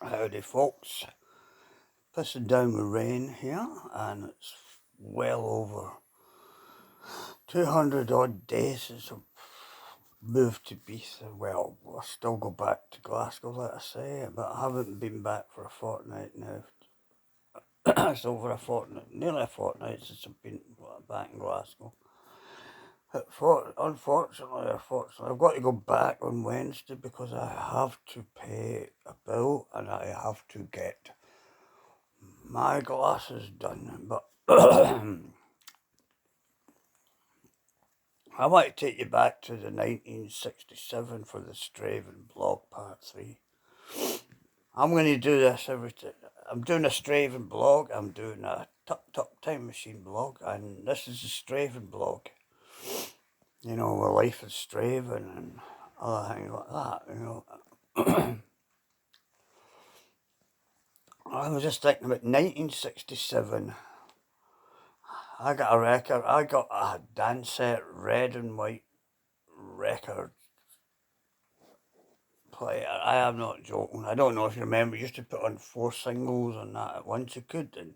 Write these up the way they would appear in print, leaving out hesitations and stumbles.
Howdy folks, pissing down with rain here, and it's well over 200 odd days since I've moved to Beath. Well, I still go back to Glasgow, let us say, but I haven't been back for a fortnight now. It's over a fortnight, nearly a fortnight since I've been back in Glasgow. Unfortunately or fortunately, I've got to go back on Wednesday because I have to pay a bill and I have to get my glasses done. But I want to take you back to the 1967 for the Straven blog part 3. I'm going to do this every time. I'm doing a Straven blog, I'm doing a Tuk Time Machine blog, and this is the Straven blog. You know, the life of Straven and other things like that, you know. I was just thinking about 1967. I got a record. I got a dance set red and white record player. I am not joking. I don't know if you remember, you used to put on 4 singles and that at once you could, and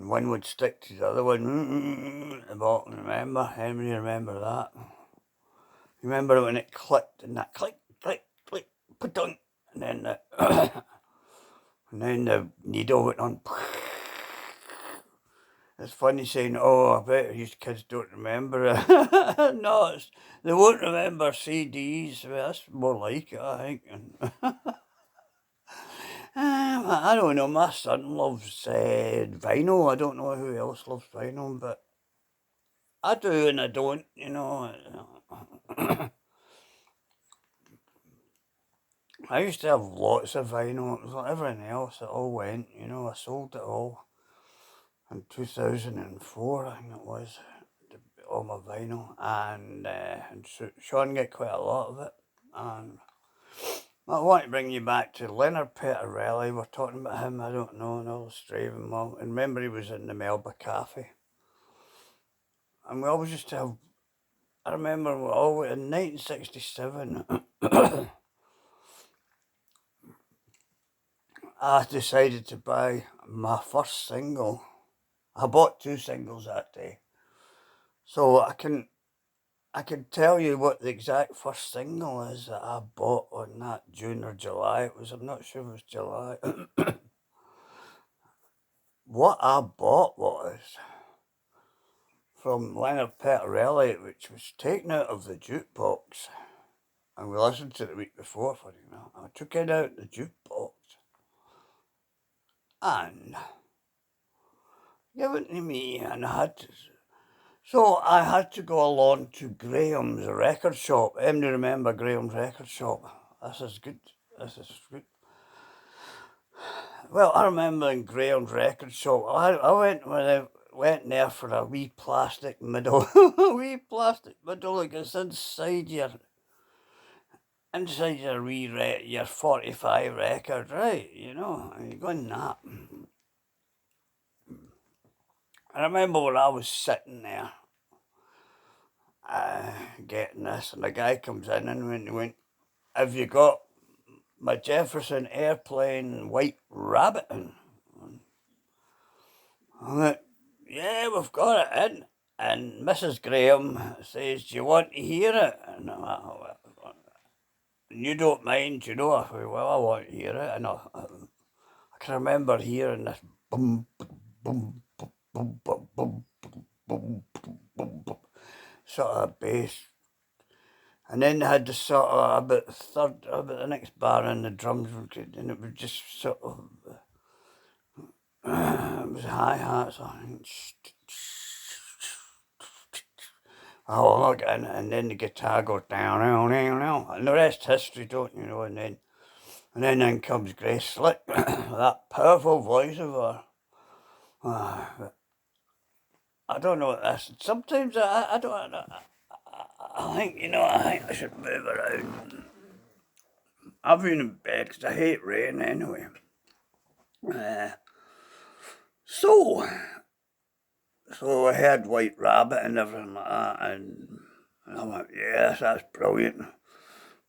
one would stick to the other one. The bottom, remember? Anybody remember that? You remember when it clicked and that click, click, click, pa-dunk, and then the and then the needle went on. It's funny saying, oh, I bet these kids don't remember it. No, they won't remember CDs. Well, that's more like it, I think. I don't know, my son loves vinyl. I don't know who else loves vinyl, but I do and I don't, you know. I used to have lots of vinyl. It was like everything else, it all went, you know. I sold it all in 2004, I think it was, all my vinyl, and Sean got quite a lot of it. And I want to bring you back to Leonard Pettorelli. We're talking about him, I don't know, another Straven mom. And remember, he was in the Melba Cafe. And we always used to have, I remember in 1967, I decided to buy my first single. I bought 2 singles that day. So I can tell you what the exact first single is that I bought on that June or July. I'm not sure if it was July. What I bought was from Leonard Pettorelli, which was taken out of the jukebox. And we listened to it the week before, funny enough. I took it out of the jukebox and given to me, and I had to go along to Graham's record shop. Everybody remember Graham's record shop? This is good. Well, I remember in Graham's record shop, I went there for a wee plastic middle, a wee plastic middle like it's inside your your 45 record, right? You know, and you go in that. I remember when I was sitting there getting this, and the guy comes in and went, have you got my Jefferson Airplane White Rabbit in? I went, yeah, we've got it in. And Mrs. Graham says, do you want to hear it? And you don't mind, you know. I said, well, I want to hear it. And I can remember hearing this boom, boom, boom, boom, boom, boom, boom, boom, boom, sort of bass. And then they had the sort of about the next bar, and the drums were good, and it was just sort of it was hi-hats, I think. Oh, look, and then the guitar goes down, down, down, down, and the rest history, don't you know? And then in comes Grace Slick, that powerful voice of her. I don't know what that's. Sometimes I don't. I think, you know, I think I should move around. I've been in bed because I hate rain anyway. So I had White Rabbit and everything like that, and I went, yes, that's brilliant.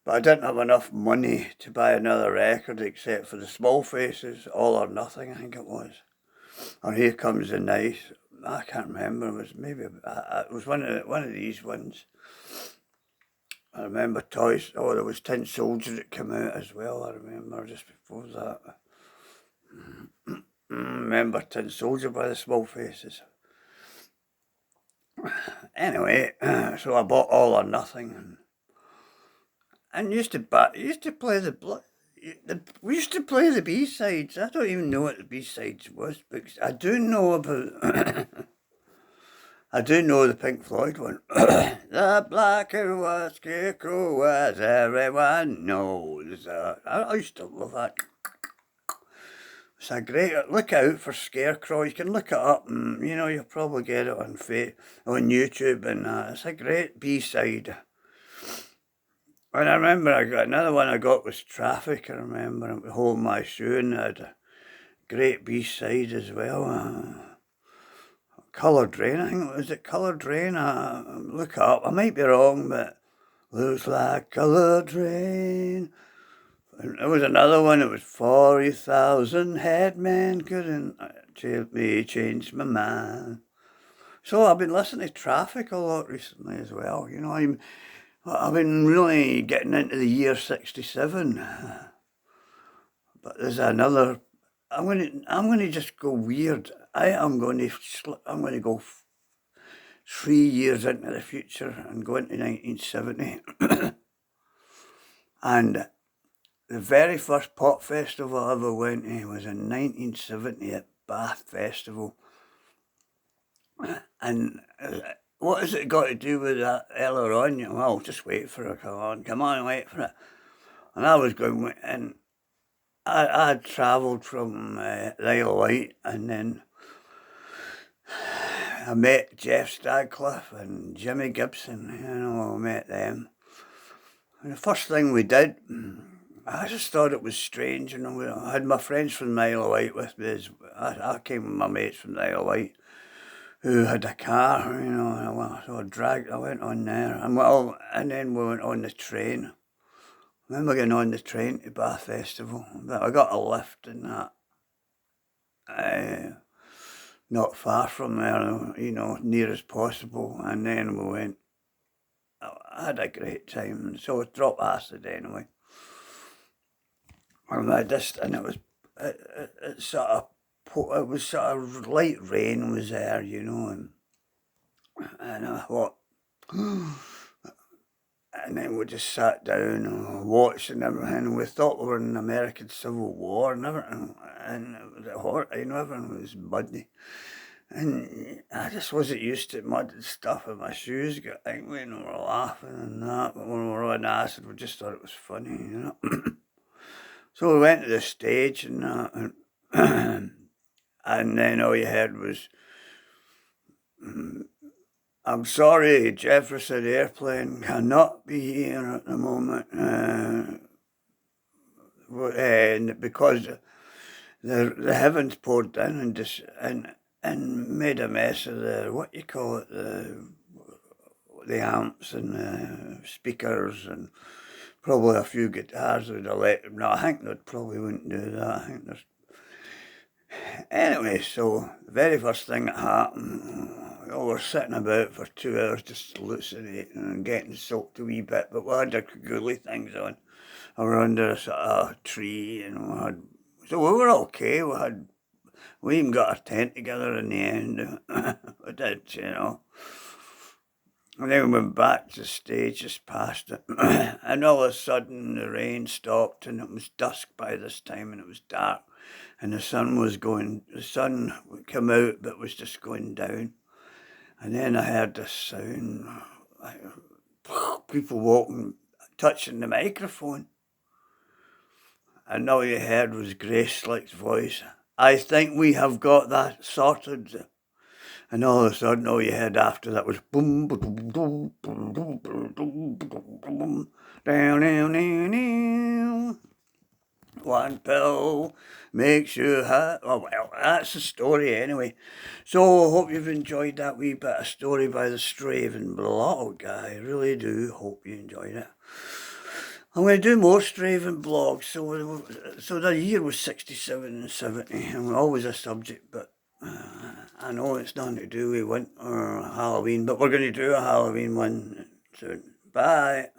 But I didn't have enough money to buy another record except for the Small Faces, All or Nothing, I think it was. Or Here Comes the Night. I can't remember. It was maybe it was one of these ones. I remember Toys. Oh, there was Tin Soldier that came out as well. I remember just before that. Remember Tin Soldier by the Small Faces. Anyway, so I bought All or Nothing, and used to play we used to play the B-sides. I don't even know what the B-sides was, because I do know about. I do know the Pink Floyd one. The black and white scarecrow, as everyone knows. I used to love that. It's a great. Look out for Scarecrow. You can look it up, and you'll probably get it on YouTube, and it's a great B-side. And I remember I got another one I got was Traffic. I remember Hold My Shoe, and had a great B-side as well. Coloured Rain, I think. Was it Coloured Rain? Look it up. I might be wrong, but looks like coloured rain. And there was another one. It was 40,000 headmen couldn't me change my mind. So I've been listening to Traffic a lot recently as well. I've been really getting into the year 67. But there's another. I'm going to just go weird. I'm going to go 3 years into the future and go into 1970. And the very first pop festival I ever went to was in 1970 at Bath Festival. And what has it got to do with that earlier on? Well, just wait for it. Come on, wait for it. And I was going, and I had travelled from the Isle of Wight, and then I met Jeff Stadcliffe and Jimmy Gibson. I met them. And the first thing we did, I just thought it was strange. I had my friends from the Isle of Wight with me. I came with my mates from the Isle of Wight who had a car, so I went on there. And then we went on the train. I remember getting on the train to Bath Festival, but I got a lift and that. Not far from there, near as possible. And then we went. I had a great time. So it dropped acid anyway. And it was it sort of light rain was there, and I thought. And then we just sat down and watched and everything. We thought we were in the American Civil War and everything. And it was hot, everything was muddy. And I just wasn't used to mud and stuff, and my shoes got angry and we were laughing and that. But when we were on acid, we just thought it was funny, So we went to the stage and that. And then all you heard was, I'm sorry, Jefferson Airplane cannot be here at the moment because the heavens poured down and made a mess of the amps and the speakers and probably a few guitars with electric. No, I think they probably wouldn't do that. Anyway, so the very first thing that happened, we were sitting about for 2 hours just hallucinating and getting soaked a wee bit, but we had our coolie things on. We were under a sort of tree, and so we were okay. We even got our tent together in the end. We did, And then we went back to the stage, just past it. And all of a sudden the rain stopped and it was dusk by this time and it was dark. And the sun would come out but was just going down. And then I heard this sound, like people walking, touching the microphone. And all you heard was Grace Slick's voice. I think we have got that sorted. And all of a sudden, all you heard after that was boom, boom, boom, boom, boom, boom, boom, boom, down, down, down, down. One pill makes you happy. Oh, well, that's the story anyway. So I hope you've enjoyed that wee bit of story by the Straven blog. I really do hope you enjoyed it. I'm going to do more Straven blogs. So the year was 67 and 70, and always a subject, but I know it's nothing to do with winter or Halloween, but we're going to do a Halloween one soon. Bye.